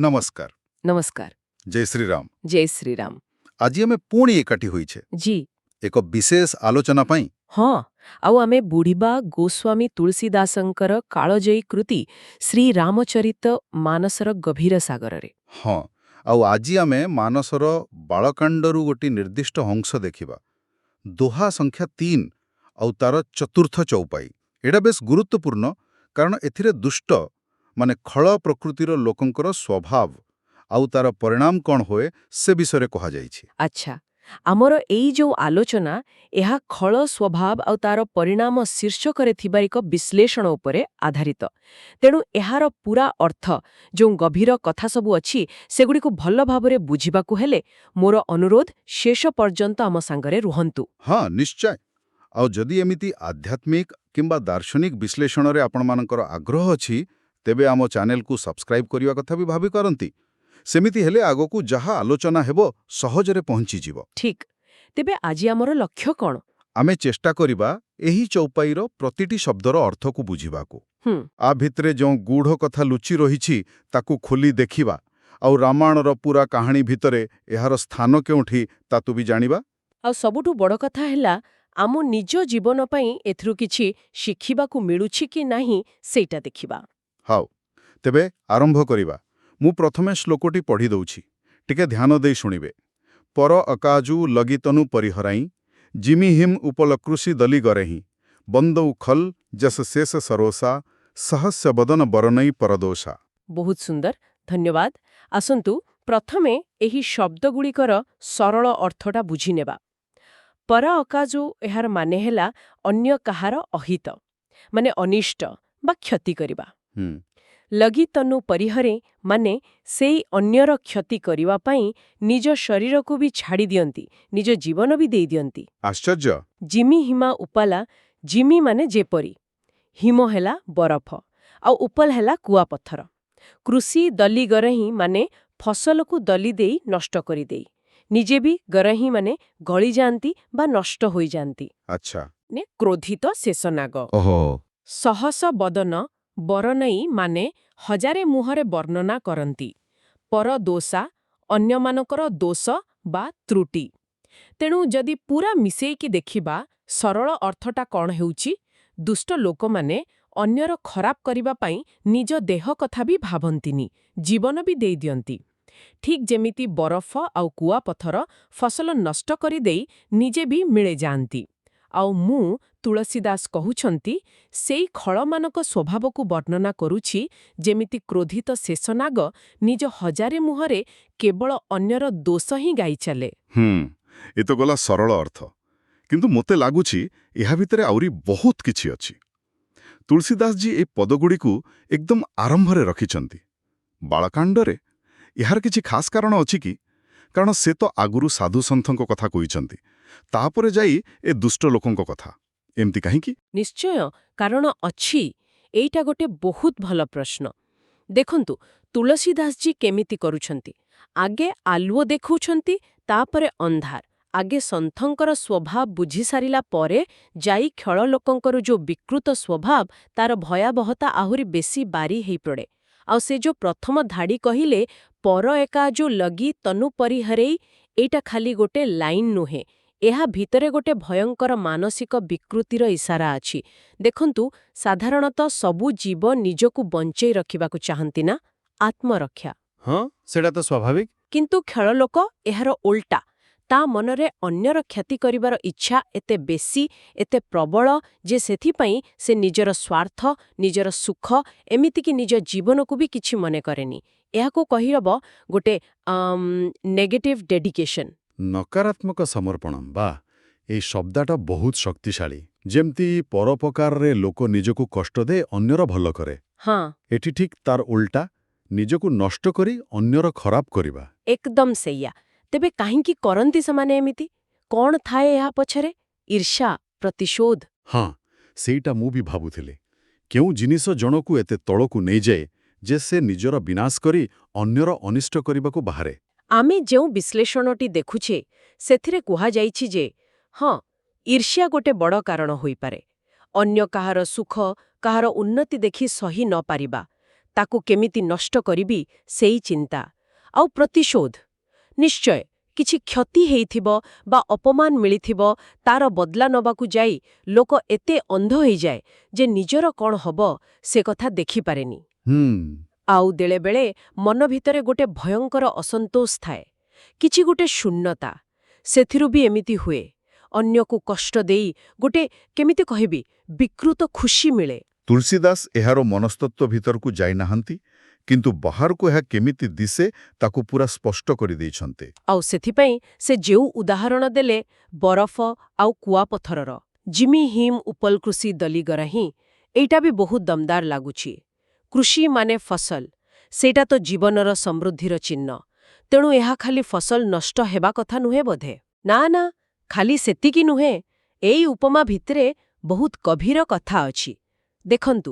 नमस्कार। नमस्कार। जय श्रीराम। जय श्रीराम। आज आम पुणी एकाठी होइछे जी एक विशेष आलोचना पाई। हाँ आउ आमे बुढ़ीबा गोस्वामी तुलसीदासंकर कालजयी कृति श्री रामचरित मानसर गभीर सागर रे। हाँ आउ आज आमे मानसर बालकांडरू गोटी निर्दिष्ट अंश देखिबा। दोहा संख्या 3 आउ तार चतुर्थ चौपाई। एडा बेस गुरुत्वपूर्ण कारण एथिरे दुष्ट माने खळ प्रकृतिर लोकंकर स्वभाव आउ तार परिणाम कौन होए से विषय कहा जाइछि। अच्छा आमर एई जो आलोचना एहा खळ स्वभाव आउ तार परिणाम शीर्षकरे थिबार एक विश्लेषण उपरे आधारित। तेणु एहार पूरा अर्थ जो गभीर कथा सबु अछि सेगुडी को भल भाबरे बुझिबाकु हेले मोर अनुरोध शेष पर्यंत आम सांगरे रुहंतु। हाँ निश्चय। आउ जदि एमिति आध्यात्मिक किंबा दार्शनिक विश्लेषण रे आपण मानकर आग्रह अछि तेबे आम चैनल को सब्सक्राइब करिवा कथा भी भाबी करंती। सेमिति हेले आगोकू जहा आलोचना हेबो सहजरे पहुंची जीवो। ठीक तेबे आज आमर लक्ष्य कौन? आमे चेष्टा करिबा एही चौपाईर प्रतिटी शब्दर अर्थ को बुझिबाकू। आ भितरे जो गूढ़ कथा लुचि रहिछि ताकू खोली देखिबा आउ रामायणर पूरा कहानी भितरे एहार स्थान केउठी तातु भी जानिबा। आ सबुठु बड़ कथा हैला आम निज जीवन पई एथरु किछि शिखिबाकू मिलुछि कि नाही सेटा देखिबा। हाउ तेबे आरंभ करिबा। मु प्रथमे श्लोकटी पढ़ी दउछि टिके ध्यान देई शुणिबे। पर अकाजु लगितनु परिहराई जिमि हिम उपलकृषि दली गरेहि बंदौ खल जस शेष सरोसा सहस्य बदन बरनई परदोषा। बहुत सुंदर धन्यवाद। आसंतु प्रथमे एही शब्दगुड़िकर सरल अर्थटा बुझिनेबा। पर अकाजु एहार माने हेला अन्य कहार अहित माने अनिष्ट बा क्षति करिबा। लगी तनु परिहरे माने सेई अन्यर क्षति करिवा पई निज शरीर को भी छाड़ी दियंती निज जीवन भी देई दियंती। आश्चर्य। जिमि हिमा उपाला जिमि माने जेपरी हिम हेला बरफ आ उपल हेला कुआ पत्थर। कृषि दली गरही माने फसल को दली देई नष्ट करी देई निजे भी गरही माने गली जांती बा नष्ट होई जांती। अच्छा ने क्रोधित शेषनाग। ओहो। सहस बदन बरनई माने हजारे मुहरे वर्णना करंती पर दोषा अन्यमानकर दोष बा त्रुटि। तेणु जदि पूरा मिसेईकी देखिबा सरल अर्थटा कौन हेउची दुष्ट लोक माने अन्यर खराब करिबा पई निज देह कथा भी भाबंतिनी जीवन भी देई दियंती। ठीक जेमिति बरफ आउ कुआ पत्थर फसल नष्ट करी देई निजे भी मिले जांती। आउ मु तुलसीदास कहुछंती सेई खळमानक स्वभावकु वर्णना करुछि जेमिति क्रोधित शेषनाग निज हजारे मुहरे केवल अन्यर दोष ही गाई चले। ए तो गला सरल अर्थ किंतु मोते लागुछि एहा भितरे आउरी बहुत किछि अछि। तुलसीदास जी ए पदगुड़िकु एकदम आरंभरे रखिछंती। बालकांडरे एहार किछि खास कारण अछि कि कारण से तो आगुरु साधु संतंक कथा कहिछंती तापरे जाई ए दुष्ट लोकंक कथा एमती काहेकि? निश्चय कारण अछि। एइटा गोटे बहुत भल प्रश्न। देखंतु तुलसीदास जी केमिति करुछंती आगे आलुओ देखौछंती तापरे अंधार आगे संथंकर स्वभाव बुझी सारिला परे जाई खेल लोकंकर जो विकृत स्वभाव तार भयावहता आहुरी बेसी बारी हेई पड़े। आउ से जो प्रथम धाड़ी कहिले पर एका जो लगी तनु परिहरेई एइटा खाली गोटे लाइन नुहे एहा भितरे गोटे भयंकर मानसिक विकृतिर इशारा अछि। देखंतु साधारणतः सबु जीव निजकु बंचेई रखिबाकु चाहंती ना आत्मरक्षा। हाँ सेटा तो स्वाभाविक। किंतु खेल लोक एहार उल्टा ता मनरे अन्यर क्षति करिवार इच्छा एते बेसी एते प्रबल जे सेथिपई से निजर स्वार्थ निजर सुख एमिति कि निज जीवन को भी किछि मने करेनी। एहाको कहिरब गोटे नेगेटिव डेडिकेशन नकारात्मक समर्पण बा ए शब्दटा बहुत शक्तिशाली। जेमती परोपकार रे लोक निजको कष्ट दे अन्यर भल करे। हाँ एठी ठीक तार उल्टा निजको नष्ट करी अन्यर खराब करिबा। एकदम सैया। तेबे काहींकी करंती समाने एमिति कौन थाए एहा पछरे? ईर्ष्या प्रतिशोध। हाँ सेटा मु भी भाबुथिले केउ जिनिस जनकु एते तळकु नै जाए जे से निजर विनाश करी अन्यर अनिष्ट करिबाकु बाहारे। आमे जेउ विश्लेषणटी देखुछे सेथिरे कुहा जाइछि जे हाँ ईर्ष्या गोटे बड़ कारण होई पारे। अन्य काहार सुख काहार उन्नति देखि सही न पारिबा ତାକୁ କେମିତି ନଷ୍ଟ କରିବି ସେଇ ଚିନ୍ତା। ଆଉ ପ୍ରତିଶୋଧ ନିଶ୍ଚୟ କିଛି କ୍ଷତି ହେଇଥିବ ବା ଅପମାନ ମିଳିଥିବ, ତାର ବଦଲା ନେବାକୁ ଯାଇ ଲୋକ ଏତେ ଅନ୍ଧ ହେଇଯାଏ ଯେ ନିଜର କ'ଣ ହବ ସେ କଥା ଦେଖିପାରେନି। ଆଉ ବେଳେବେଳେ ମନ ଭିତରେ ଗୋଟେ ଭୟଙ୍କର ଅସନ୍ତୋଷ ଥାଏ, କିଛି ଗୋଟେ ଶୂନ୍ୟତା। ସେଥିରୁ ବି ଏମିତି ହୁଏ, ଅନ୍ୟକୁ କଷ୍ଟ ଦେଇ ଗୋଟେ କେମିତି କହିବି ବିକୃତ ଖୁସି ମିଳେ। ତୁଳସୀଦାସ ଏହାର ମନସ୍ତତ୍ୱ ଭିତରକୁ ଯାଇନାହାନ୍ତି, କିନ୍ତୁ ବାହାରକୁ ଏହା କେମିତି ଦିଶେ ତାକୁ ପୁରା ସ୍ପଷ୍ଟ କରିଦେଇଛନ୍ତି। ଆଉ ସେଥିପାଇଁ ସେ ଯେଉଁ ଉଦାହରଣ ଦେଲେ ବରଫ ଆଉ କୁଆପଥରର, ଜିମି ହିମ୍ ଉପଲ କୃଷି ଦଲିଗର ହିଁ, ଏଇଟା ବି ବହୁତ ଦମଦାର ଲାଗୁଛି। କୃଷି ମାନେ ଫସଲ, ସେଇଟା ତ ଜୀବନର ସମୃଦ୍ଧିର ଚିହ୍ନ। ତେଣୁ ଏହା ଖାଲି ଫସଲ ନଷ୍ଟ ହେବା କଥା ନୁହେଁ ବୋଧେ। ନା ନା, ଖାଲି ସେତିକି ନୁହେଁ। ଏଇ ଉପମା ଭିତରେ ବହୁତ ଗଭୀର କଥା ଅଛି। ଦେଖନ୍ତୁ,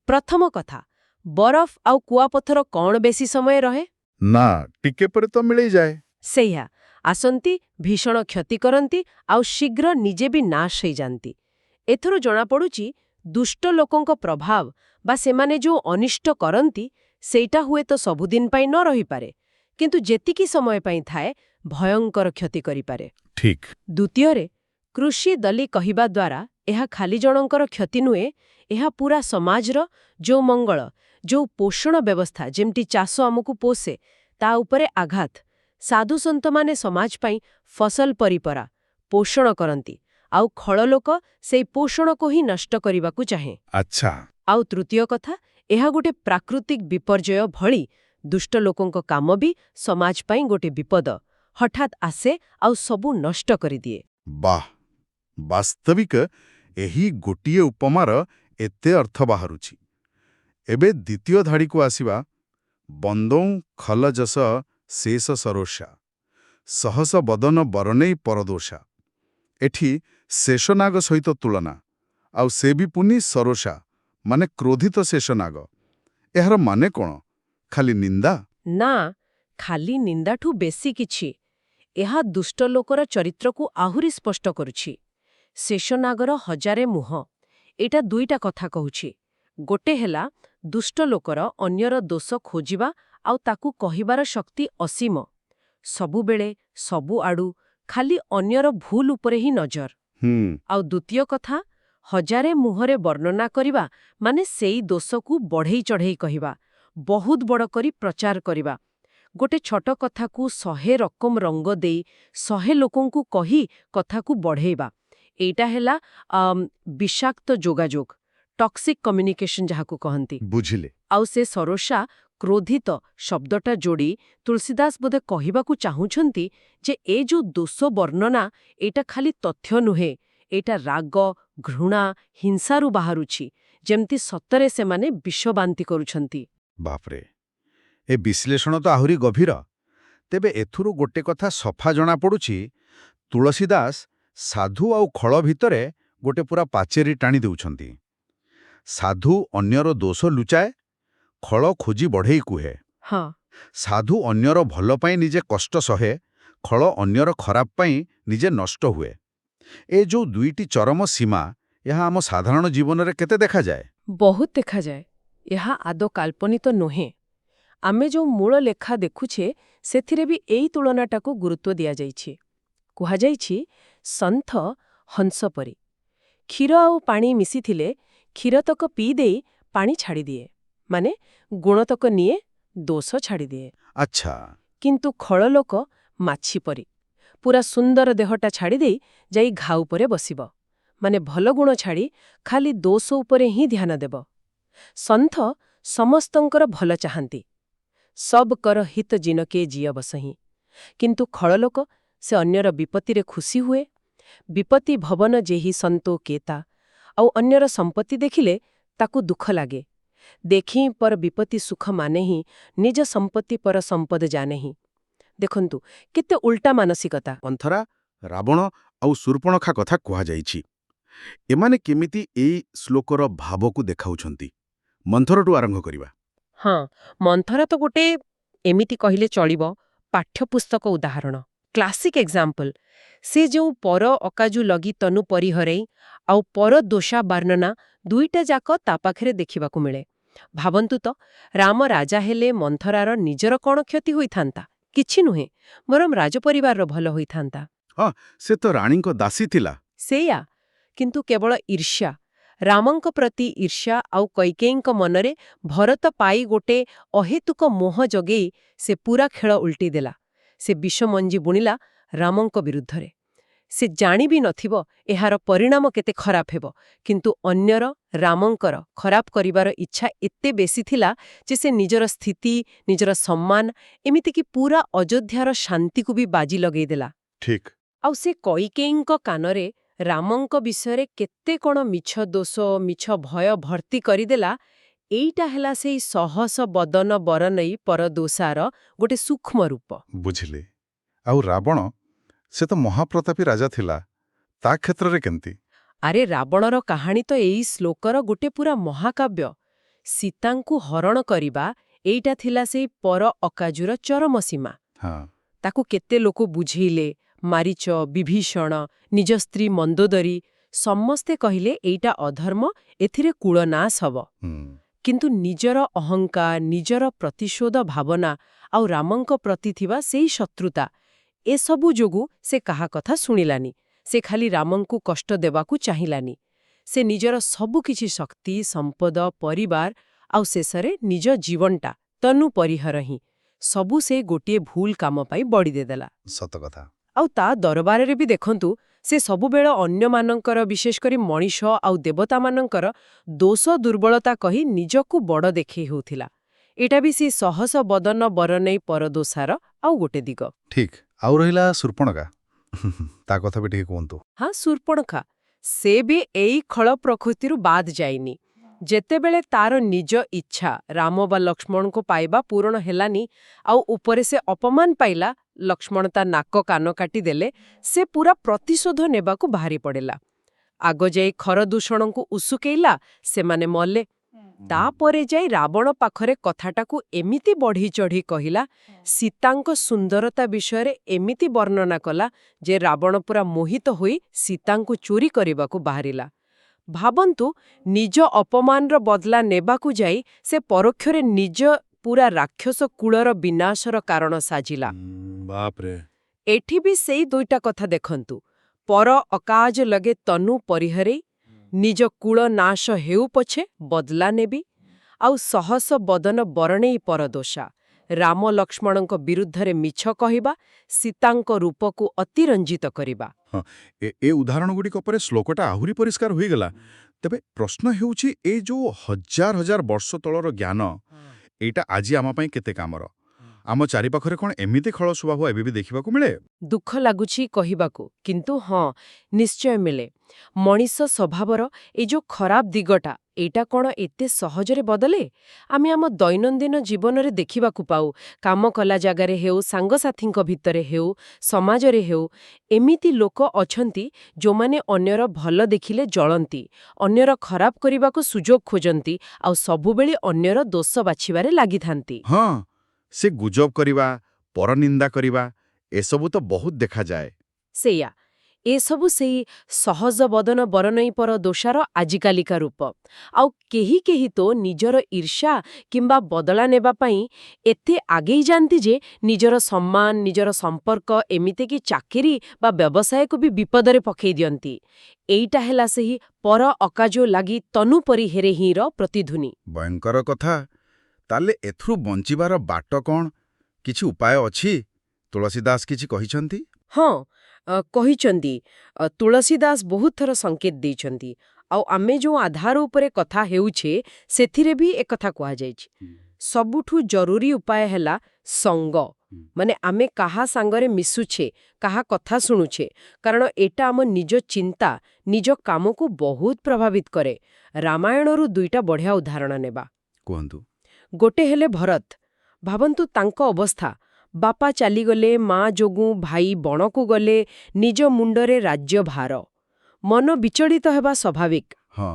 ପ୍ରଥମ କଥା, ବରଫ ଆଉ କୁଆପଥର କ'ଣ ବେଶୀ ସମୟ ରହେ? ନା, ଟିକେ ପରେ ତ ମିଳେଇଯାଏ। ସେଇଆ, ଆସନ୍ତି, ଭୀଷଣ କ୍ଷତି କରନ୍ତି, ଆଉ ଶୀଘ୍ର ନିଜେ ବି ନାଶ ହେଇଯାନ୍ତି। ଏଥରୁ ଜଣାପଡ଼ୁଛି ଦୁଷ୍ଟ ଲୋକଙ୍କ ପ୍ରଭାବ ବା ସେମାନେ ଯେଉଁ ଅନିଷ୍ଟ କରନ୍ତି ସେଇଟା ହୁଏତ ସବୁଦିନ ପାଇଁ ନ ରହିପାରେ, କିନ୍ତୁ ଯେତିକି ସମୟ ପାଇଁ ଥାଏ ଭୟଙ୍କର କ୍ଷତି କରିପାରେ। ଠିକ୍। ଦ୍ୱିତୀୟରେ, କୃଷି ଦଲି କହିବା ଦ୍ୱାରା ଏହା ଖାଲି ଜଣଙ୍କର କ୍ଷତି ନୁହେଁ, ଏହା ପୁରା ସମାଜର ଯେଉଁ ମଙ୍ଗଳ, ଯେଉଁ ପୋଷଣ ବ୍ୟବସ୍ଥା, ଯେମିତି ଚାଷ ଆମକୁ ପୋଷେ, ତା ଉପରେ ଆଘାତ। ସାଧୁସନ୍ତମାନେ ସମାଜ ପାଇଁ ଫସଲ ପରିପରା ପୋଷଣ କରନ୍ତି, ଆଉ ଖଳ ଲୋକ ସେଇ ପୋଷଣକୁ ହିଁ ନଷ୍ଟ କରିବାକୁ ଚାହେଁ। ଆଚ୍ଛା। ଆଉ ତୃତୀୟ କଥା, ଏହା ଗୋଟେ ପ୍ରାକୃତିକ ବିପର୍ଯ୍ୟୟ ଭଳି। ଦୁଷ୍ଟ ଲୋକଙ୍କ କାମ ବି ସମାଜ ପାଇଁ ଗୋଟେ ବିପଦ। ହଠାତ୍ ଆସେ ଆଉ ସବୁ ନଷ୍ଟ କରିଦିଏ। ବାଃ, ବାସ୍ତବିକ ଏହି ଗୋଟିଏ ଉପମାର ଏତେ ଅର୍ଥ ବାହାରୁଛି। ଏବେ ଦ୍ୱିତୀୟ ଧାଡ଼ିକୁ ଆସିବା। ବନ୍ଦୋं ଖଲଜସ ଶେଷ ସରୋଷା ସହସ ବଦନ ବରନେଇ ପରଦୋଷା। ଏଠି ଶେଷନାଗ ସହିତ ତୁଳନା, ଆଉ ସେ ବି ପୁନି ସରୋଷା, ମାନେ କ୍ରୋଧିତ ଶେଷନାଗ। ଏହାର ମାନେ କ'ଣ? ଖାଲି ନିନ୍ଦା? ନା, ଖାଲି ନିନ୍ଦାଠୁ ବେଶୀ କିଛି। ଏହା ଦୁଷ୍ଟ ଲୋକର ଚରିତ୍ରକୁ ଆହୁରି ସ୍ପଷ୍ଟ କରୁଛି। ଶେଷନାଗର ହଜାରେ ମୁହଁ, ଏଇଟା ଦୁଇଟା କଥା କହୁଛି। ଗୋଟେ ହେଲା ଦୁଷ୍ଟ ଲୋକର ଅନ୍ୟର ଦୋଷ ଖୋଜିବା ଆଉ ତାକୁ କହିବାର ଶକ୍ତି ଅସୀମ। ସବୁବେଳେ ସବୁଆଡ଼ୁ ଖାଲି ଅନ୍ୟର ଭୁଲ ଉପରେ ହିଁ ନଜର। ଆଉ ଦ୍ୱିତୀୟ କଥା, ହଜାରେ ମୁହଁରେ ବର୍ଣ୍ଣନା କରିବା ମାନେ ସେଇ ଦୋଷକୁ ବଢ଼େଇ ଚଢ଼େଇ କହିବା, ବହୁତ ବଡ଼ କରି ପ୍ରଚାର କରିବା। ଗୋଟେ ଛୋଟ କଥାକୁ 100 ରକମ ରଙ୍ଗ ଦେଇ 100 ଲୋକଙ୍କୁ କହି କଥାକୁ ବଢ଼େଇବା। ଏଇଟା ହେଲା ବିଷାକ୍ତ ଯୋଗାଯୋଗ, ଟକ୍ସିକ୍ କମ୍ୟୁନିକେସନ ଯାହାକୁ କହନ୍ତି। ବୁଝିଲେ। ଆଉ ସେ ସରୋଷା, କ୍ରୋଧିତ ଶବ୍ଦଟା ଯୋଡ଼ି ତୁଳସୀଦାସ ବୋଧେ କହିବାକୁ ଚାହୁଁଛନ୍ତି ଯେ ଏ ଯୋଉ ଦୋଷ ବର୍ଣ୍ଣନା, ଏଇଟା ଖାଲି ତଥ୍ୟ ନୁହେଁ, ଏଇଟା ରାଗ, ଘୃଣା, ହିଂସାରୁ ବାହାରୁଛି, ଯେମିତି ସତରେ ସେମାନେ ବିଷ ବାନ୍ତି କରୁଛନ୍ତି। ବାପରେ, ଏ ବିଶ୍ଳେଷଣ ତ ଆହୁରି ଗଭୀର। ତେବେ ଏଥିରୁ ଗୋଟେ କଥା ସଫା ଜଣାପଡ଼ୁଛି, ତୁଳସୀଦାସ ସାଧୁ ଆଉ ଖଳ ଭିତରେ ଗୋଟେ ପୁରା ପାଚେରୀ ଟାଣି ଦେଉଛନ୍ତି। ସାଧୁ ଅନ୍ୟର ଦୋଷ ଲୁଚାଏ, ଖଳ ଖୋଜି ବଢ଼େଇ କୁହେ। ହଁ, ସାଧୁ ଅନ୍ୟର ଭଲ ପାଇଁ ନିଜେ କଷ୍ଟ ସହେ, ଖଳ ଅନ୍ୟର ଖରାପ ପାଇଁ ନିଜେ ନଷ୍ଟ ହୁଏ। ଏ ଯୋଉ ଦୁଇଟି ଚରମ ସୀମା, ଏହା ଆମ ସାଧାରଣ ଜୀବନରେ କେତେ ଦେଖାଯାଏ? ବହୁତ ଦେଖାଯାଏ। ଏହା ଆଦୌ କାଳ୍ପନିକ ନୁହେଁ। ଆମେ ଯେଉଁ ମୂଳ ଲେଖା ଦେଖୁଛେ ସେଥିରେ ବି ଏଇ ତୁଳନାଟାକୁ ଗୁରୁତ୍ୱ ଦିଆଯାଇଛି। କୁହାଯାଇଛି, ସନ୍ଥ ହଂସ ପରି। କ୍ଷୀର ଆଉ ପାଣି ମିଶିଥିଲେ କ୍ଷୀରତକ ପିଇଦେଇ ପାଣି ଛାଡ଼ିଦିଏ, ମାନେ ଗୁଣତକ ନିଏ, ଦୋଷ ଛାଡ଼ିଦିଏ। ଆଚ୍ଛା। କିନ୍ତୁ ଖଳ ଲୋକ ମାଛି ପରି। ପୁରା ସୁନ୍ଦର ଦେହଟା ଛାଡ଼ିଦେଇ ଯାଇ ଘା ଉପରେ ବସିବ, ମାନେ ଭଲ ଗୁଣ ଛାଡ଼ି ଖାଲି ଦୋଷ ଉପରେ ହିଁ ଧ୍ୟାନ ଦେବ। ସନ୍ଥ ସମସ୍ତଙ୍କର ଭଲ ଚାହାନ୍ତି, ସବ୍ କର ହିତ ଜିନକେ ଜିୟ ବସହିଁ। କିନ୍ତୁ ଖଳ ଲୋକ, ସେ ଅନ୍ୟର ବିପତ୍ତିରେ ଖୁସି ହୁଏ। ବିପତ୍ତି ଭବନ ଯେହି ସନ୍ତୋ କେତା। ଆଉ ଅନ୍ୟର ସମ୍ପତ୍ତି ଦେଖିଲେ ତାକୁ ଦୁଃଖ ଲାଗେ। ଦେଖି ପର ବିପତ୍ତି ସୁଖ ମାନେହିଁ, ନିଜ ସମ୍ପତ୍ତି ପର ସମ୍ପଦ ଜାନେହିଁ। ଦେଖନ୍ତୁ କେତେ ଉଲ୍ଟା ମାନସିକତା। ମନ୍ଥରା, ରାବଣ ଆଉ ଶୂର୍ପଣଖା କଥା କୁହାଯାଇଛି। ଏମାନେ କେମିତି ଏଇ ଶ୍ଲୋକର ଭାବକୁ ଦେଖାଉଛନ୍ତି? ମନ୍ଥରଠୁ ଆରମ୍ଭ କରିବା। ହଁ, ମନ୍ଥରା ତ ଗୋଟେ, ଏମିତି କହିଲେ ଚଳିବ, ପାଠ୍ୟପୁସ୍ତକ ଉଦାହରଣ, କ୍ଲାସିକ୍ ଏକ୍ଜାମ୍ପଲ। ସେ ଯେଉଁ ପର ଅକାଜୁ ଲଗି ତନୁ ପରିହରେଇ ଆଉ ପର ଦୋଷା ବର୍ଣ୍ଣନା, ଦୁଇଟା ଯାକ ତା ପାଖରେ ଦେଖିବାକୁ ମିଳେ। ଭାବନ୍ତୁ ତ, ରାମ ରାଜା ହେଲେ ମନ୍ଥରାର ନିଜର କ'ଣ କ୍ଷତି ହୋଇଥାନ୍ତା? କିଛି ନୁହେଁ, ବରଂ ରାଜପରିବାରର ଭଲ ହୋଇଥାନ୍ତା। ହଁ, ସେ ତ ରାଣୀଙ୍କ ଦାସୀ ଥିଲା। ସେଇଆ, କିନ୍ତୁ କେବଳ ଈର୍ଷ୍ୟା, ରାମଙ୍କ ପ୍ରତି ଈର୍ଷ୍ୟା ଆଉ କୈକେୟୀଙ୍କ ମନରେ ଭରତ ପାଇ ଗୋଟେ ଅହେତୁକ ମୋହ ଜଗେଇ ସେ ପୂରା ଖେଳ ଉଲ୍ଟି ଦେଲା। ସେ ବିଷ ମଞ୍ଜି ବୁଣିଲା ରାମଙ୍କ ବିରୁଦ୍ଧରେ। ସେ ଜାଣି ବି ନଥିବ ଏହାର ପରିଣାମ କେତେ ଖରାପ ହେବ, କିନ୍ତୁ ଅନ୍ୟର, ରାମଙ୍କର ଖରାପ କରିବାର ଇଚ୍ଛା ଏତେ ବେଶୀ ଥିଲା ଯେ ସେ ନିଜର ସ୍ଥିତି, ନିଜର ସମ୍ମାନ, ଏମିତିକି ପୂରା ଅଯୋଧ୍ୟାର ଶାନ୍ତିକୁ ବି ବାଜି ଲଗେଇଦେଲା। ଠିକ୍। ଆଉ ସେ କୈକେୟୀଙ୍କ କାନରେ ରାମଙ୍କ ବିଷୟରେ କେତେ କ'ଣ ମିଛ ଦୋଷ, ମିଛ ଭୟ ଭର୍ତ୍ତି କରିଦେଲା। ଏଇଟା ହେଲା ସେଇ ସହସ ବଦନ ବରନଇ ପରଦୋଷାର ଗୋଟେ ସୂକ୍ଷ୍ମ ରୂପ। ବୁଝିଲି। ଆଉ ରାବଣ, ସେ ତ ମହାପ୍ରତାପୀ ରାଜା ଥିଲା, ତା କ୍ଷେତ୍ରରେ କେମିତି? ଆରେ ରାବଣର କାହାଣୀ ତ ଏଇ ଶ୍ଲୋକର ଗୋଟେ ପୁରା ମହାକାବ୍ୟ। ସୀତାଙ୍କୁ ହରଣ କରିବା, ଏଇଟା ଥିଲା ସେଇ ପର ଅକାଜୁର ଚରମ ସୀମା। ହଁ। ତାକୁ କେତେ ଲୋକ ବୁଝେଇଲେ, ମାରିଚ, ବିଭୀଷଣ, ନିଜ ସ୍ତ୍ରୀ ମନ୍ଦୋଦରୀ, ସମସ୍ତେ କହିଲେ ଏଇଟା ଅଧର୍ମ, ଏଥିରେ କୁଳନାଶ ହବ। କିନ୍ତୁ ନିଜର ଅହଙ୍କାର, ନିଜର ପ୍ରତିଶୋଧ ଭାବନା ଆଉ ରାମଙ୍କ ପ୍ରତି ଥିବା ସେଇ ଶତ୍ରୁତା, ଏସବୁ ଯୋଗୁଁ ସେ କାହା କଥା ଶୁଣିଲାନି। ସେ ଖାଲି ରାମଙ୍କୁ କଷ୍ଟ ଦେବାକୁ ଚାହିଁଲାନି। ସେ ନିଜର ସବୁକିଛି ଶକ୍ତି, ସମ୍ପଦ, ପରିବାର ଆଉ ଶେଷରେ ନିଜ ଜୀବନଟା, ତନୁ ପରିହର ହିଁ, ସବୁ ସେ ଗୋଟିଏ ଭୁଲ କାମ ପାଇଁ ବଳି ଦେଇଦେଲା। ସତ କଥା। ଆଉ ତା ଦରବାରରେ ବି ଦେଖନ୍ତୁ, ସେ ସବୁବେଳେ ଅନ୍ୟମାନଙ୍କର, ବିଶେଷ କରି ମଣିଷ ଆଉ ଦେବତାମାନଙ୍କର ଦୋଷ ଦୁର୍ବଳତା କହି ନିଜକୁ ବଡ଼ ଦେଖେଇ ହେଉଥିଲା। ଏଇଟା ବି ସେ ସହସ ବଦନ ବରନଇ ପରଦୋଷାର ଆଉ ଗୋଟେ ଦିଗ। ଠିକ୍। ଆଉ ରହିଲା ଶୂର୍ପଣଖା, ତା କଥା ବି ଟିକେ କୁହନ୍ତୁ। ହଁ, ଶୂର୍ପଣଖା, ସେ ବି ଏଇ ଖଳ ପ୍ରକୃତିରୁ ବାଦ ଯାଇନି। ଯେତେବେଳେ ତାର ନିଜ ଇଚ୍ଛା ରାମ ବା ଲକ୍ଷ୍ମଣଙ୍କୁ ପାଇବା ପୂରଣ ହେଲାନି, ଆଉ ଉପରେ ସେ ଅପମାନ ପାଇଲା, ଲକ୍ଷ୍ମଣ ତା ନାକ କାନ କାଟିଦେଲେ, ସେ ପୂରା ପ୍ରତିଶୋଧ ନେବାକୁ ବାହାରି ପଡ଼ିଲା। ଆଗ ଯାଇ ଖରଦୂଷଣଙ୍କୁ ଉସୁକେଇଲା, ସେମାନେ ମଲେ। ତାପରେ ଯାଇ ରାବଣ ପାଖରେ କଥାଟାକୁ ଏମିତି ବଢ଼ି ଚଢ଼ି କହିଲା, ସୀତାଙ୍କ ସୁନ୍ଦରତା ବିଷୟରେ ଏମିତି ବର୍ଣ୍ଣନା କଲା ଯେ ରାବଣ ପୁରା ମୋହିତ ହୋଇ ସୀତାଙ୍କୁ ଚୋରି କରିବାକୁ ବାହାରିଲା। ଭାବନ୍ତୁ, ନିଜ ଅପମାନର ବଦଲା ନେବାକୁ ଯାଇ ସେ ପରୋକ୍ଷରେ ନିଜ ପୂରା ରାକ୍ଷସ କୁଳର ବିନାଶର କାରଣ ସାଜିଲା। ବାପରେ। ଏଠି ବି ସେଇ ଦୁଇଟା କଥା ଦେଖନ୍ତୁ, ପର ଅକାଜ ଲଗେ ତନୁ ପରିହରେ, ନିଜ କୁଳ ନାଶ ହେଉ ପଛେ ବଦଲା ନେବି, ଆଉ ସହସ ବଦନ ବରଣେଇ ପରଦୋଷା, ରାମ ଲକ୍ଷ୍ମଣଙ୍କ ବିରୁଦ୍ଧରେ ମିଛ କହିବା, ସୀତାଙ୍କ ରୂପକୁ ଅତିରଞ୍ଜିତ କରିବା। ହଁ, ଏ ଉଦାହରଣଗୁଡ଼ିକ ପରେ ଶ୍ଲୋକଟା ଆହୁରି ପରିଷ୍କାର ହୋଇଗଲା। ତେବେ ପ୍ରଶ୍ନ ହେଉଛି, ଏ ଯୋଉ ହଜାର ହଜାର ବର୍ଷ ତଳର ଜ୍ଞାନ, ଏଇଟା ଆଜି ଆମ ପାଇଁ କେତେ କାମର? ଆମ ଚାରିପାଖରେ କ'ଣ ଏମିତି ଖଳ ସ୍ୱଭାବ ଏବେ ବି ଦେଖିବାକୁ ମିଳେ? ଦୁଃଖ ଲାଗୁଛି କହିବାକୁ, କିନ୍ତୁ ହଁ, ନିଶ୍ଚୟ ମିଳେ। ମଣିଷ ସ୍ୱଭାବର ଏଇ ଯୋଉ ଖରାପ ଦିଗଟା, ଏଇଟା କ'ଣ ଏତେ ସହଜରେ ବଦଳେ? ଆମେ ଆମ ଦୈନନ୍ଦିନ ଜୀବନରେ ଦେଖିବାକୁ ପାଉ। କାମ କଲା ଜାଗାରେ ହେଉ, ସାଙ୍ଗସାଥୀଙ୍କ ଭିତରେ ହେଉ, ସମାଜରେ ହେଉ, ଏମିତି ଲୋକ ଅଛନ୍ତି ଯୋଉମାନେ ଅନ୍ୟର ଭଲ ଦେଖିଲେ ଜଳନ୍ତି, ଅନ୍ୟର ଖରାପ କରିବାକୁ ସୁଯୋଗ ଖୋଜନ୍ତି, ଆଉ ସବୁବେଳେ ଅନ୍ୟର ଦୋଷ ବାଛିବାରେ ଲାଗିଥାନ୍ତି। ହଁ, ସେ ଗୁଜବ କରିବା, ପରନିନ୍ଦା କରିବା, ଏସବୁ ତ ବହୁତ ଦେଖାଯାଏ। ସେଇଆ, ଏସବୁ ସେଇ ସହଜ ବଦନ ବରନଇ ପରଦୋଷାର ଆଜିକାଲିକା ରୂପ। ଆଉ କେହି କେହି ତ ନିଜର ଈର୍ଷ୍ୟା କିମ୍ବା ବଦଳା ନେବା ପାଇଁ ଏତେ ଆଗେଇ ଯାଆନ୍ତି ଯେ ନିଜର ସମ୍ମାନ, ନିଜର ସମ୍ପର୍କ, ଏମିତିକି ଚାକିରି ବା ବ୍ୟବସାୟକୁ ବି ବିପଦରେ ପକେଇ ଦିଅନ୍ତି। ଏଇଟା ହେଲା ସେହି ପର ଅକାଜୋ ଲାଗି ତନୁ ପରିହେରେ ହିଁର ପ୍ରତିଧ୍ୱନି। ଭୟଙ୍କର କଥା। ତାହେଲେ ଏଥିରୁ ବଞ୍ଚିବାର ବାଟ କ'ଣ? କିଛି ଉପାୟ ଅଛି? ତୁଳସୀଦାସ କିଛି କହିଛନ୍ତି? ହଁ, କହିଛନ୍ତି। ତୁଳସୀଦାସ ବହୁତ ଥର ସଂକେତ ଦେଇଛନ୍ତି। ଆଉ ଆମେ ଯେଉଁ ଆଧାର ଉପରେ କଥା ହେଉଛେ, ସେଥିରେ ବି ଏକଥା କୁହାଯାଇଛି। ସବୁଠୁ ଜରୁରୀ ଉପାୟ ହେଲା ସଙ୍ଗ। ମାନେ ଆମେ କାହା ସାଙ୍ଗରେ ମିଶୁଛେ, କାହା କଥା ଶୁଣୁଛେ, କାରଣ ଏଟା ଆମ ନିଜ ଚିନ୍ତା, ନିଜ କାମକୁ ବହୁତ ପ୍ରଭାବିତ କରେ। ରାମାୟଣରୁ ଦୁଇଟା ବଢ଼ିଆ ଉଦାହରଣ ନେବା। କୁହନ୍ତୁ। ଗୋଟେ ହେଲେ ଭରତ। ଭାବନ୍ତୁ ତାଙ୍କ ଅବସ୍ଥା। ବାପା ଚାଲିଗଲେ, ମା ଯୋଗୁଁ ଭାଇ ବଣକୁ ଗଲେ, ନିଜ ମୁଣ୍ଡରେ ରାଜ୍ୟଭାର। ମନ ବିଚଳିତ ହେବା ସ୍ୱାଭାବିକ। ହଁ,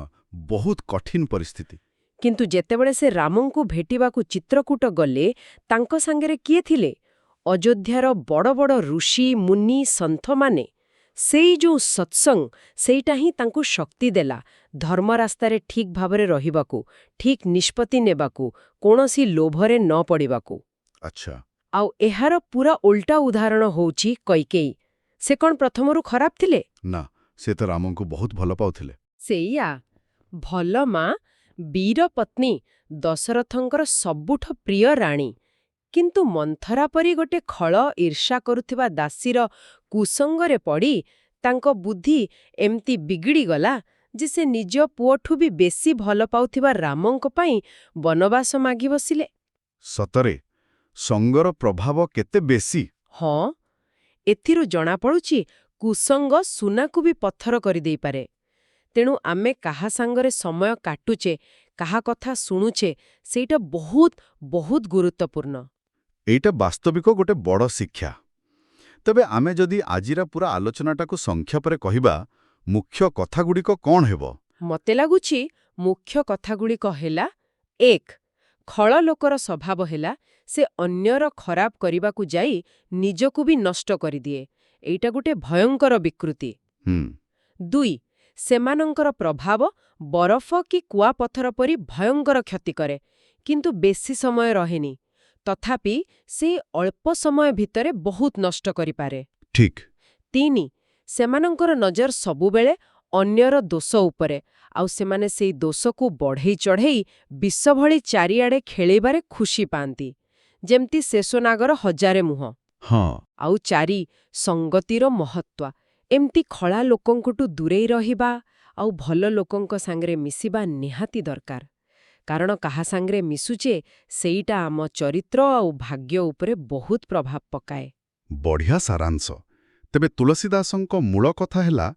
ବହୁତ କଠିନ ପରିସ୍ଥିତି। କିନ୍ତୁ ଯେତେବେଳେ ସେ ରାମଙ୍କୁ ଭେଟିବାକୁ ଚିତ୍ରକୂଟ ଗଲେ, ତାଙ୍କ ସାଙ୍ଗରେ କିଏ ଥିଲେ? ଅଯୋଧ୍ୟାର ବଡ଼ ବଡ଼ ଋଷି, ମୁନି, ସନ୍ଥମାନେ। ସେଇ ଯୋଉ ସତ୍ସଙ୍ଗ ସେଇଟା ହିଁ ତାଙ୍କୁ ଶକ୍ତି ଦେଲା ଧର୍ମ ରାସ୍ତାରେ ଠିକ୍ ଭାବରେ ରହିବାକୁ, ଠିକ୍ ନିଷ୍ପତ୍ତି ନେବାକୁ, କୌଣସି ଲୋଭରେ ନ ପଡ଼ିବାକୁ। ଆଚ୍ଛା। ଆଉ ଏହାର ପୁରା ଓଲଟା ଉଦାହରଣ ହଉଛି କୈକେୟୀ। ସେ କ'ଣ ପ୍ରଥମରୁ ଖରାପ ଥିଲେ? ନା, ସେ ତ ରାମଙ୍କୁ ବହୁତ ଭଲ ପାଉଥିଲେ। ସେଇଆ। ଭଲ ମା, ବୀର ପତ୍ନୀ, ଦଶରଥଙ୍କର ସବୁଠୁ ପ୍ରିୟ ରାଣୀ। କିନ୍ତୁ ମନ୍ଥରା ପରି ଗୋଟେ ଖଳ ଈର୍ଷା କରୁଥିବା ଦାସୀର କୁସଙ୍ଗରେ ପଡ଼ି ତାଙ୍କ ବୁଦ୍ଧି ଏମିତି ବିଗିଡ଼ିଗଲା ଯେ ସେ ନିଜ ପୁଅଠୁ ବି ବେଶୀ ଭଲ ପାଉଥିବା ରାମଙ୍କ ପାଇଁ ବନବାସ ମାଗି ବସିଲେ। ସତରେ ସଙ୍ଗର ପ୍ରଭାବ କେତେ ବେଶୀ! ହଁ, ଏଥିରୁ ଜଣାପଡ଼ୁଛି କୁସଙ୍ଗ ସୁନାକୁ ବି ପଥର କରିଦେଇପାରେ। ତେଣୁ ଆମେ କାହା ସାଙ୍ଗରେ ସମୟ କାଟୁଛେ, କାହା କଥା ଶୁଣୁଛେ, ସେଇଟା ବହୁତ ବହୁତ ଗୁରୁତ୍ୱପୂର୍ଣ୍ଣ। ଏଇଟା ବାସ୍ତବିକ ଗୋଟେ ବଡ଼ ଶିକ୍ଷା। ତେବେ ଆମେ ଯଦି ଆଜିର ପୁରା ଆଲୋଚନାଟାକୁ ସଂକ୍ଷେପରେ କହିବା, ମୁଖ୍ୟ କଥାଗୁଡ଼ିକ କ'ଣ ହେବ? ମତେ ଲାଗୁଛି ମୁଖ୍ୟ କଥାଗୁଡ଼ିକ ହେଲା 1. ଖଳ ଲୋକର ସ୍ୱଭାବ ହେଲା ସେ ଅନ୍ୟର ଖରାପ କରିବାକୁ ଯାଇ ନିଜକୁ ବି ନଷ୍ଟ କରିଦିଏ। ଏଇଟା ଗୋଟେ ଭୟଙ୍କର ବିକୃତି। 2. ସେମାନଙ୍କର ପ୍ରଭାବ ବରଫ କି କୁଆପଥର ପରି ଭୟଙ୍କର କ୍ଷତି କରେ, କିନ୍ତୁ ବେଶୀ ସମୟ ରହେନି। ତଥାପି ସେ ଅଳ୍ପ ସମୟ ଭିତରେ ବହୁତ ନଷ୍ଟ କରିପାରେ। ଠିକ୍। 3. ସେମାନଙ୍କର ନଜର ସବୁବେଳେ ଅନ୍ୟର ଦୋଷ ଉପରେ, ଆଉ ସେମାନେ ସେଇ ଦୋଷକୁ ବଢ଼େଇ ଚଢ଼େଇ ବିଷ ଭଳି ଚାରିଆଡ଼େ ଖେଳିବାରେ ଖୁସି ପାଆନ୍ତି। ଯେମିତି ଶେଷନାଗର ହଜାରେ ମୁହଁ। ହଁ। ଆଉ 4. ସଙ୍ଗତିର ମହତ୍ତ୍ୱ। ଏମିତି ଖଳା ଲୋକଙ୍କଠୁ ଦୂରେଇ ରହିବା ଆଉ ଭଲ ଲୋକଙ୍କ ସାଙ୍ଗରେ ମିଶିବା ନିହାତି ଦରକାର। କାରଣ କାହା ସାଙ୍ଗରେ ମିଶୁଛେ ସେଇଟା ଆମ ଚରିତ୍ର ଆଉ ଭାଗ୍ୟ ଉପରେ ବହୁତ ପ୍ରଭାବ ପକାଏ। ବଢ଼ିଆ ସାରାଂଶ। ତେବେ ତୁଳସୀଦାସଙ୍କ ମୂଳ କଥା ହେଲା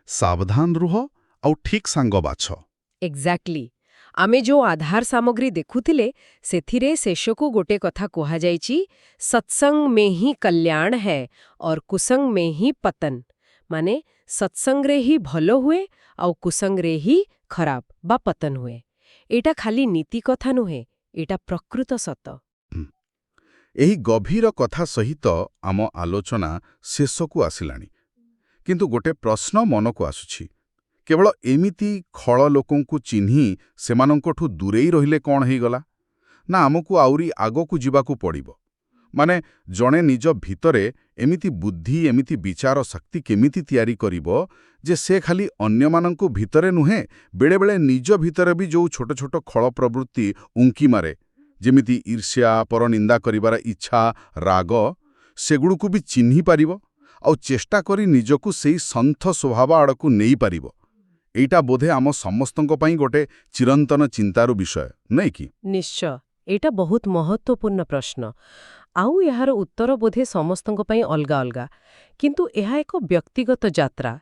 ସାବଧାନ ରୁହ ଆଉ ଠିକ୍ ସାଙ୍ଗ ବାଛ। ଏକ୍ଜାକ୍ଟଲି। ଆମେ ଯୋଉ ଆଧାର ସାମଗ୍ରୀ ଦେଖୁଥିଲେ ସେଥିରେ ଶେଷକୁ ଗୋଟେ କଥା କୁହାଯାଇଛି, ସତ୍ସଙ୍ଗ ମେ ହିଁ କଲ୍ୟାଣ ହୈ और କୁସଙ୍ଗ ମେ ହିଁ ପତନ। ମାନେ ସତ୍ସଙ୍ଗରେ ହିଁ ଭଲ ହୁଏ ଆଉ କୁସଙ୍ଗରେ ହିଁ ଖରାପ ବା ପତନ ହୁଏ। ଏଇଟା ଖାଲି ନୀତି କଥା ନୁହେଁ, ଏଇଟା ପ୍ରକୃତ ସତ। ଏହି ଗଭୀର କଥା ସହିତ ଆମ ଆଲୋଚନା ଶେଷକୁ ଆସିଲାଣି। କିନ୍ତୁ ଗୋଟେ ପ୍ରଶ୍ନ ମନକୁ ଆସୁଛି, କେବଳ ଏମିତି ଖଳ ଲୋକଙ୍କୁ ଚିହ୍ନି ସେମାନଙ୍କଠୁ ଦୂରେଇ ରହିଲେ କ'ଣ ହେଇଗଲା? ନା ଆମକୁ ଆହୁରି ଆଗକୁ ଯିବାକୁ ପଡ଼ିବ? ମାନେ ଜଣେ ନିଜ ଭିତରେ ଏମିତି ବୁଦ୍ଧି, ଏମିତି ବିଚାର ଶକ୍ତି କେମିତି ତିଆରି କରିବ ଯେ ସେ ଖାଲି ଅନ୍ୟମାନଙ୍କୁ ଭିତରେ ନୁହେଁ, ବେଳେବେଳେ ନିଜ ଭିତରେ ବି ଯୋଉ ଛୋଟ ଛୋଟ ଖଳ ପ୍ରବୃତ୍ତି ଉଙ୍କି ମାରେ, ଯେମିତି ଈର୍ଷ୍ୟା, ପରନିନ୍ଦା କରିବାର ଇଚ୍ଛା, ରାଗ, ସେଗୁଡ଼ିକୁ ବି ଚିହ୍ନି ପାରିବ ଆଉ ଚେଷ୍ଟା କରି ନିଜକୁ ସେଇ ସନ୍ଥ ସ୍ୱଭାବ ଆଡ଼କୁ ନେଇପାରିବ। ଏଇଟା ବୋଧେ ଆମ ସମସ୍ତଙ୍କ ପାଇଁ ଗୋଟେ ଚିରନ୍ତନ ଚିନ୍ତାର ବିଷୟ, ନାଇଁ କି? ନିଶ୍ଚୟ, ଏଇଟା ବହୁତ ମହତ୍ତ୍ୱପୂର୍ଣ୍ଣ ପ୍ରଶ୍ନ। ଆଉ ଏହାର ଉତ୍ତର ବୋଧେ ସମସ୍ତଙ୍କ ପାଇଁ ଅଲଗା ଅଲଗା। କିନ୍ତୁ ଏହା ଏକ ବ୍ୟକ୍ତିଗତ ଯାତ୍ରା।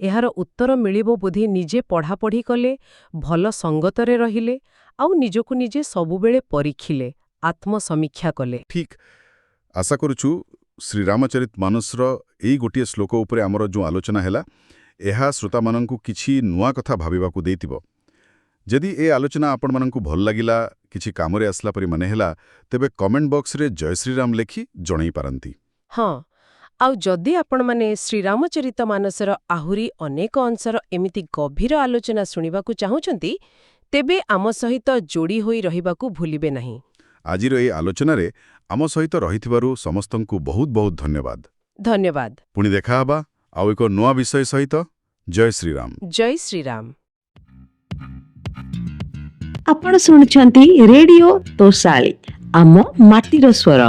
ଏହାର ଉତ୍ତର ମିଳିବ ବୋଧେ ନିଜେ ପଢ଼ାପଢ଼ି କଲେ, ଭଲ ସଙ୍ଗତରେ ରହିଲେ, ଆଉ ନିଜକୁ ନିଜେ ସବୁବେଳେ ପରୀଖିଲେ, ଆତ୍ମସମୀକ୍ଷା କଲେ। ଠିକ୍। ଆଶା କରୁଛୁ ଶ୍ରୀରାମଚରିତମାନସର ଏଇ ଗୋଟିଏ ଶ୍ଲୋକ ଉପରେ ଆମର ଯେଉଁ ଆଲୋଚନା ହେଲା, ଏହା ଶ୍ରୋତାମାନଙ୍କୁ କିଛି ନୂଆ କଥା ଭାବିବାକୁ ଦେଇଥିବ। ଯଦି ଏ ଆଲୋଚନା ଆପଣମାନଙ୍କୁ ଭଲ ଲାଗିଲା, କିଛି କାମରେ ଆସିଲା ପରି ମନେ ହେଲା, ତେବେ କମେଣ୍ଟ ବକ୍ସରେ ଜୟ ଶ୍ରୀରାମ ଲେଖି ଜଣାଇ ପାରନ୍ତି। ହଁ, ଆଉ ଯଦି ଆପଣମାନେ ଶ୍ରୀରାମଚରିତମାନସର ଆହୁରି ଅନେକ ଅଂଶର ଏମିତି ଗଭୀର ଆଲୋଚନା ଶୁଣିବାକୁ ଚାହୁଁଛନ୍ତି, ତେବେ ଆମ ସହିତ ଯୋଡ଼ି ହୋଇ ରହିବାକୁ ଭୁଲିବେ ନାହିଁ। ଆଜିର ଏହି ଆଲୋଚନାରେ ଆମ ସହିତ ରହିଥିବାରୁ ସମସ୍ତଙ୍କୁ ବହୁତ ବହୁତ ଧନ୍ୟବାଦ। ଧନ୍ୟବାଦ। ପୁଣି ଦେଖାହେବା ଆଉ ଏକ ନୂଆ ବିଷୟ ସହିତ। ଜୟ ଶ୍ରୀରାମ। ଜୟ ଶ୍ରୀରାମ। ଆପଣ ଶୁଣୁଛନ୍ତି ରେଡିଓ ତୋଷାଳୀ, ଆମ ମାଟିର ସ୍ୱର।